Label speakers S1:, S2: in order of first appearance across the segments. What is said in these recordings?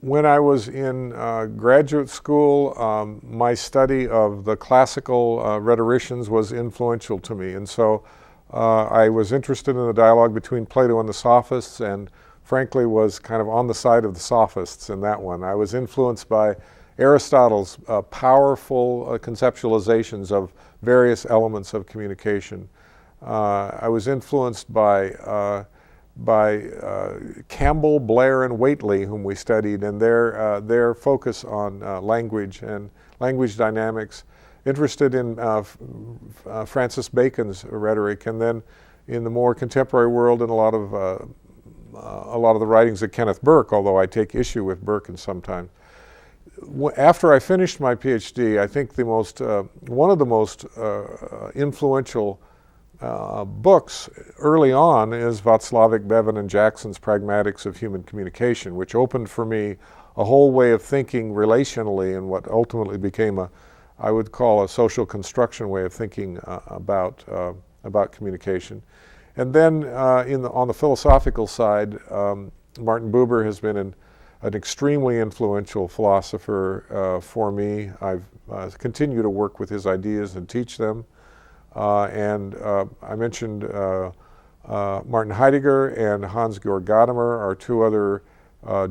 S1: When I was in graduate school, my study of the classical rhetoricians was influential to me, and so I was interested in the dialogue between Plato and the Sophists, and frankly was kind of on the side of the Sophists in that one. I was influenced by Aristotle's powerful conceptualizations of various elements of communication. I was influenced by Campbell, Blair, and Whately, whom we studied, and their focus on language and language dynamics. Interested in Francis Bacon's rhetoric, and then in the more contemporary world, in a lot of the writings of Kenneth Burke, although I take issue with Burke in sometimes. After I finished my PhD, I think one of the most influential books early on is Václavik, Bevan, and Jackson's Pragmatics of Human Communication, which opened for me a whole way of thinking relationally in what ultimately became I would call a social construction way of thinking about communication. And then on the philosophical side, Martin Buber has been an extremely influential philosopher for me. I've continued to work with his ideas and teach them. And I mentioned Martin Heidegger and Hans-Georg Gadamer are two other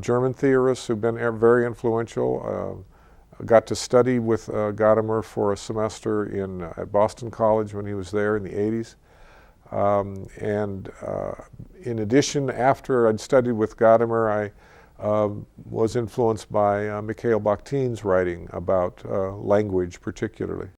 S1: German theorists who've been very influential. Got to study with Gadamer for a semester at Boston College when he was there in the 80s. And in addition, after I'd studied with Gadamer, I was influenced by Mikhail Bakhtin's writing about language particularly.